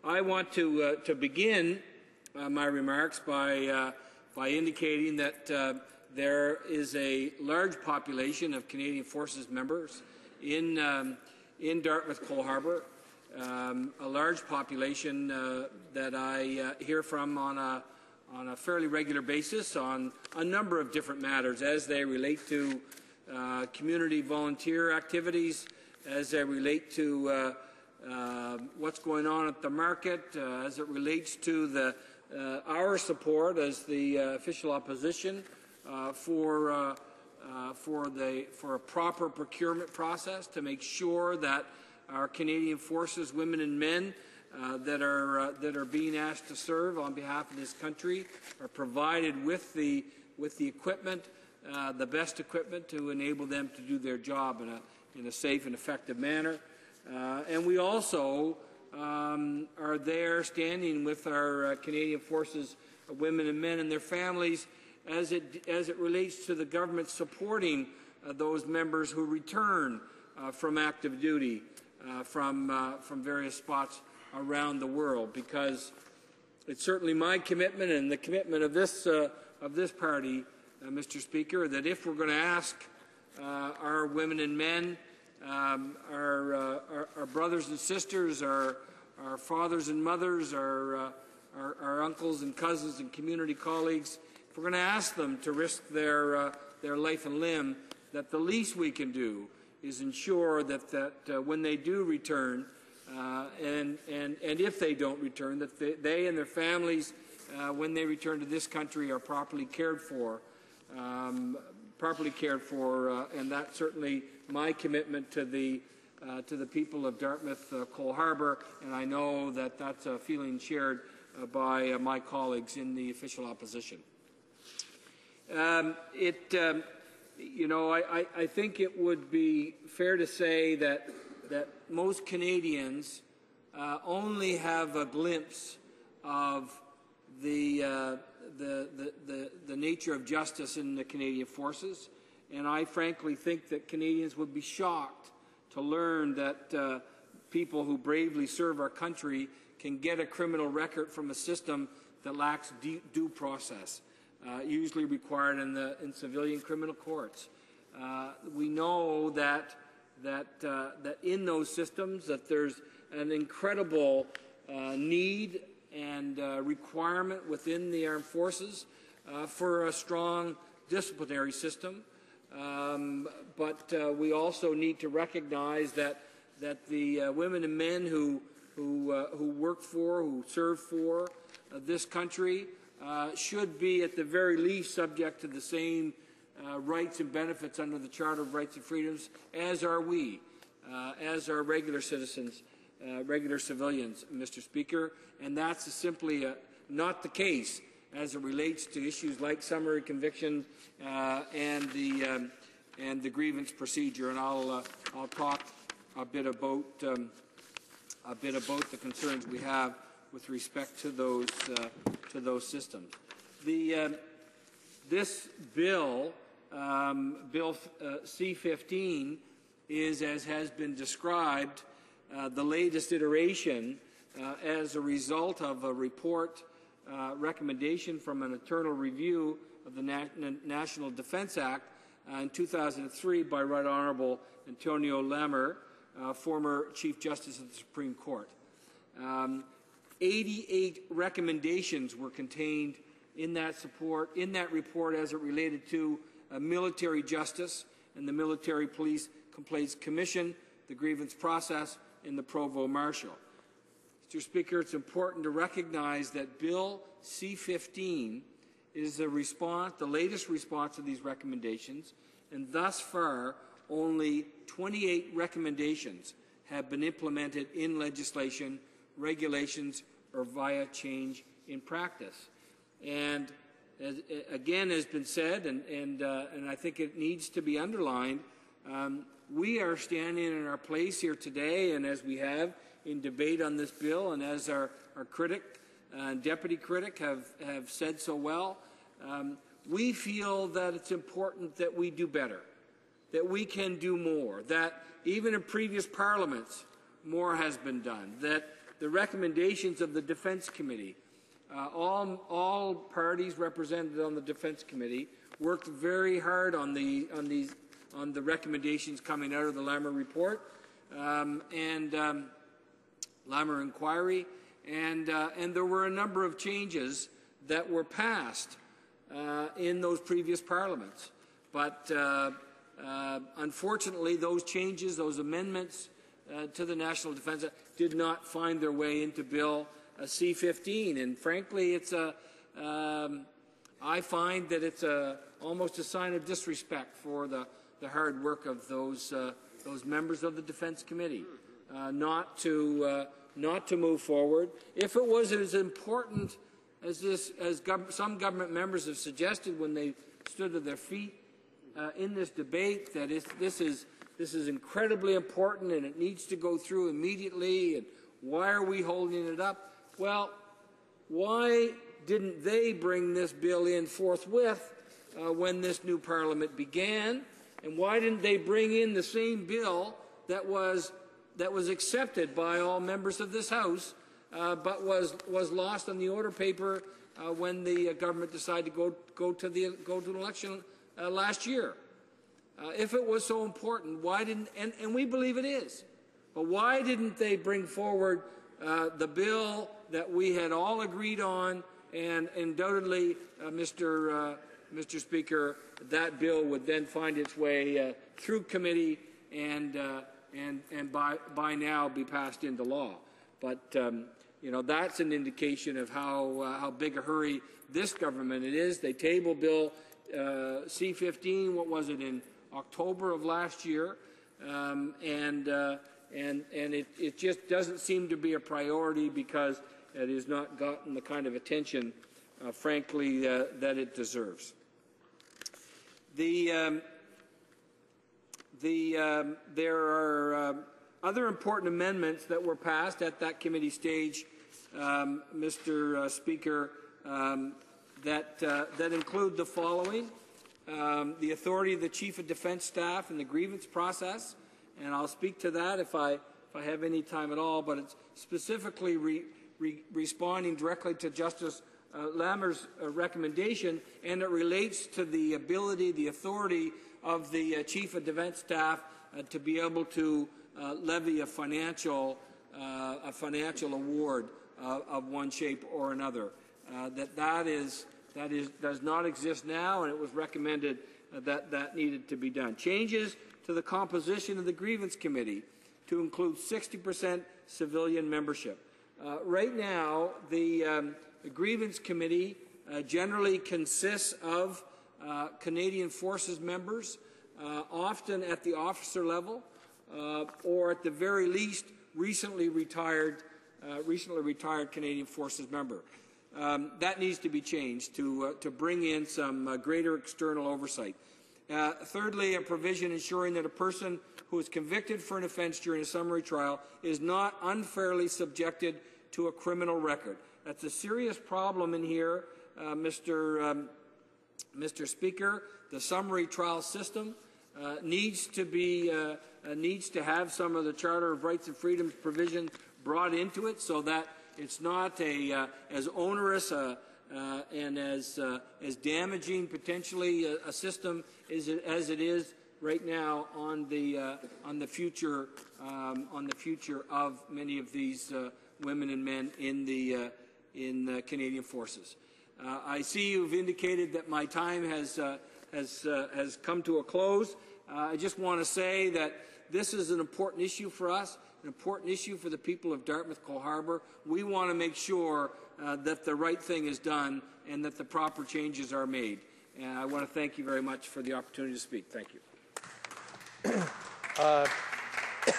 I want to begin my remarks by indicating that there is a large population of Canadian Forces members in Dartmouth Coal Harbour, a large population that I hear from on a fairly regular basis on a number of different matters as they relate to community volunteer activities, as they relate to what's going on at the market, as it relates to our support as the official opposition for a proper procurement process to make sure that our Canadian Forces, women and men that are being asked to serve on behalf of this country are provided with the equipment, the best equipment to enable them to do their job in a safe and effective manner. And we also are there standing with our Canadian Forces women and men and their families as it relates to the government supporting those members who return from active duty from various spots around the world, because it's certainly my commitment and the commitment of this party, Mr. Speaker, that if we're going to ask our women and men, our brothers and sisters, our fathers and mothers, our uncles and cousins and community colleagues, if we're going to ask them to risk their life and limb, that the least we can do is ensure that when they do return, and if they don't return, that they and their families, when they return to this country, are properly cared for. And that's certainly my commitment to the people of Dartmouth Coal Harbour, and I know that that's a feeling shared by my colleagues in the official opposition. I think it would be fair to say that most Canadians only have a glimpse of the nature of justice in the Canadian Forces, and I frankly think that Canadians would be shocked to learn that people who bravely serve our country can get a criminal record from a system that lacks due process, usually required in civilian criminal courts. We know that in those systems that there's an incredible need and requirement within the armed forces for a strong disciplinary system. But we also need to recognize that the women and men who work for, who serve for this country should be at the very least subject to the same rights and benefits under the Charter of Rights and Freedoms as are we, as are regular citizens, regular civilians, Mr. Speaker, and that's simply not the case as it relates to issues like summary conviction and the grievance procedure. And I'll talk a bit about the concerns we have with respect to those systems. This bill, Bill C-15, is, as has been described, the latest iteration as a result of a report recommendation from an internal review of the National Defence Act in 2003 by Right Honourable Antonio Lamer, former Chief Justice of the Supreme Court. 88 recommendations were contained in that report as it related to military justice and the Military Police Complaints Commission, the grievance process, and the Provost Marshal. Mr. Speaker, it's important to recognize that Bill C-15 is the latest response to these recommendations, and thus far only 28 recommendations have been implemented in legislation, regulations, or via change in practice. And again, has been said, and I think it needs to be underlined, we are standing in our place here today, and as we have in debate on this bill, and as our critic and deputy critic have said so well, we feel that it's important that we do better, that we can do more, that even in previous parliaments more has been done, that the recommendations of the Defense Committee. All parties represented on the Defense Committee worked very hard on the recommendations coming out of the Lammer report and Lammer inquiry, and there were a number of changes that were passed in those previous parliaments. But unfortunately, those changes, those amendments to the National Defence Act did not find their way into Bill C-15. And frankly, it's I find that it's almost a sign of disrespect for the hard work of those members of the Defence Committee not to move forward. If it was as important as some government members have suggested when they stood to their feet in this debate, that this is incredibly important and it needs to go through immediately, and why are we holding it up? Well, why didn't they bring this bill in forthwith when this new Parliament began? And why didn't they bring in the same bill that was accepted by all members of this House, but was lost on the order paper when the government decided to go to an election last year? If it was so important, why didn't? And we believe it is, but why didn't they bring forward the bill that we had all agreed on? And undoubtedly, Mr. Speaker, that bill would then find its way through committee and by now be passed into law. But you know, that's an indication of how big a hurry this government it is. They tabled Bill C-15. What was it, in October of last year? And it just doesn't seem to be a priority because it has not gotten the kind of attention, frankly, that it deserves. There are other important amendments that were passed at that committee stage, Mr. Speaker, that include the following: the authority of the Chief of Defence Staff in the grievance process, and I'll speak to that if I have any time at all, but it's specifically responding directly to Justice Lammer's recommendation, and it relates to the ability, the authority of the Chief of Defence Staff to be able to levy a financial award of one shape or another. That does not exist now, and it was recommended that needed to be done. Changes to the composition of the Grievance Committee to include 60% civilian membership. Right now, the Grievance Committee generally consists of Canadian Forces members, often at the officer level, or at the very least recently retired Canadian Forces member. That needs to be changed to bring in some greater external oversight. Thirdly, a provision ensuring that a person who is convicted for an offence during a summary trial is not unfairly subjected to a criminal record. That's a serious problem in here, Mr. Speaker. The summary trial system needs to have some of the Charter of Rights and Freedoms provision brought into it, so that it's not as onerous and as damaging potentially a system as it is right now on the future of many of these women and men in the Canadian Forces. I see you've indicated that my time has come to a close. I just want to say that this is an important issue for us, an important issue for the people of Dartmouth-Cole Harbour. We want to make sure that the right thing is done and that the proper changes are made. And I want to thank you very much for the opportunity to speak. Thank you.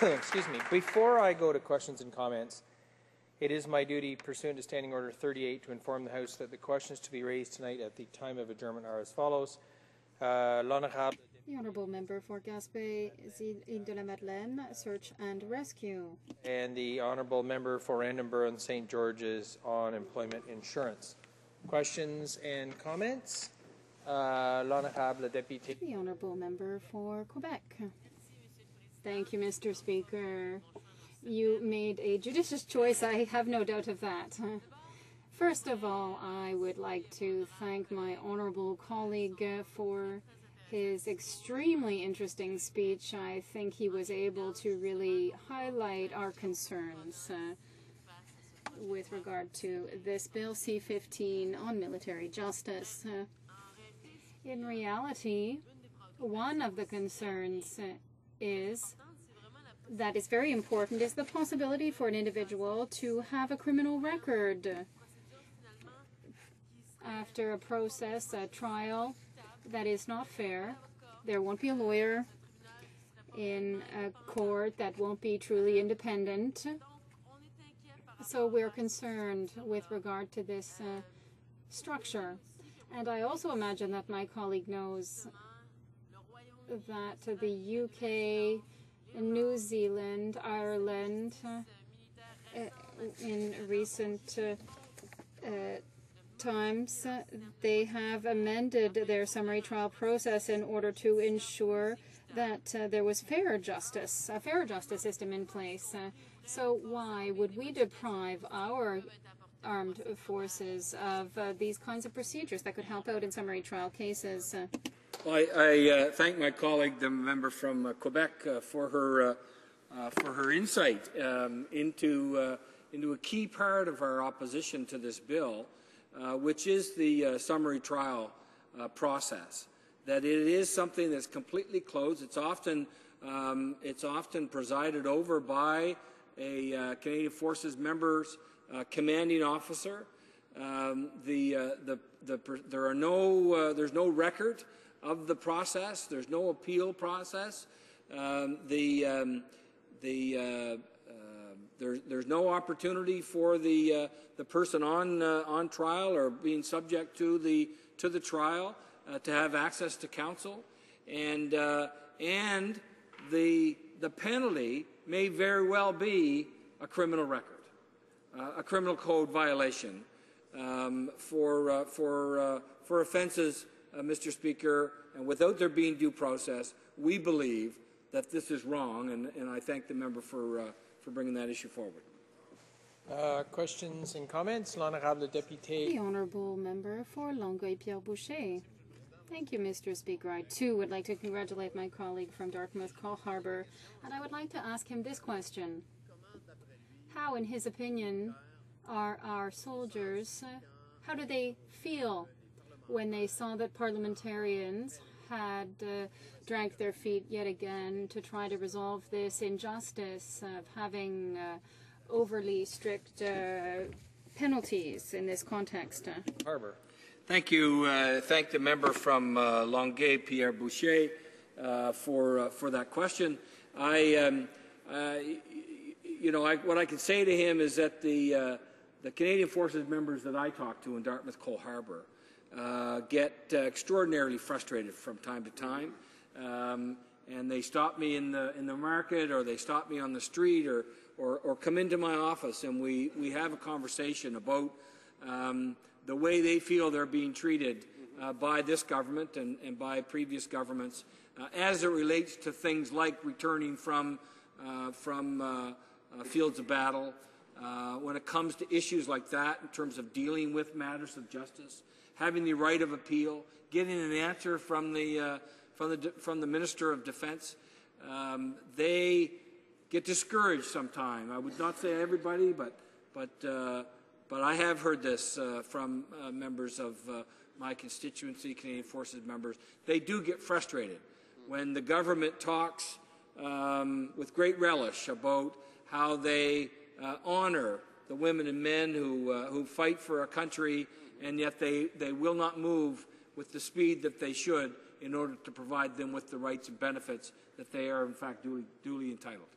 Excuse me. Before I go to questions and comments, it is my duty, pursuant to Standing Order 38, to inform the House that the questions to be raised tonight at the time of adjournment are as follows. The Honourable Member for Gaspé, Île-de-la-Madeleine, Search and Rescue. And the Honourable Member for Edinburgh and St. George's on Employment Insurance. Questions and comments? L'Honourable Député. The Honourable Member for Quebec. Thank you, Mr. Speaker. You made a judicious choice, I have no doubt of that. First of all, I would like to thank my honorable colleague for his extremely interesting speech. I think he was able to really highlight our concerns with regard to this bill C-15 on military justice. In reality, one of the concerns that is very important is the possibility for an individual to have a criminal record after a process, a trial that is not fair. There won't be a lawyer in a court that won't be truly independent. So we're concerned with regard to this structure. And I also imagine that my colleague knows that the UK, New Zealand, Ireland, in recent times, they have amended their summary trial process in order to ensure that there was fair justice, a fair justice system in place. So why would we deprive our armed forces of these kinds of procedures that could help out in summary trial cases? Well, I thank my colleague, the member from Quebec, for her insight into a key part of our opposition to this bill, which is the summary trial process. That it is something that's completely closed. It's often presided over by a Canadian Forces member's commanding officer. There's no record of the process. There's no appeal process. There's no opportunity for the person on trial or being subject to the trial to have access to counsel, and the penalty may very well be a criminal record, a criminal code violation for offences, Mr. Speaker, and without there being due process. We believe that this is wrong, and I thank the member for bringing that issue forward. Questions and comments? L'honorable député. The honourable member for Longueuil-Pierre-Boucher. Thank you, Mr. Speaker. I, too, would like to congratulate my colleague from Dartmouth, Cole Harbour, and I would like to ask him this question. How, in his opinion, are our soldiers, how do they feel when they saw that parliamentarians had dragged their feet yet again to try to resolve this injustice of having overly strict penalties in this context? Harbour. Thank you. Thank the member from Longueuil-Pierre-Boucher for that question. What I can say to him is that the Canadian Forces members that I talk to in Dartmouth, Cole Harbour, get extraordinarily frustrated from time to time, and they stop me in the market, or they stop me on the street, or come into my office, and we have a conversation about the way they feel they're being treated by this government and by previous governments as it relates to things like returning from fields of battle, when it comes to issues like that in terms of dealing with matters of justice, having the right of appeal, getting an answer from the Minister of Defence. They get discouraged sometimes. I would not say everybody, but I have heard this from members of my constituency, Canadian Forces members. They do get frustrated when the government talks with great relish about how they honour the women and men who fight for our country, and yet they will not move with the speed that they should in order to provide them with the rights and benefits that they are in fact duly entitled.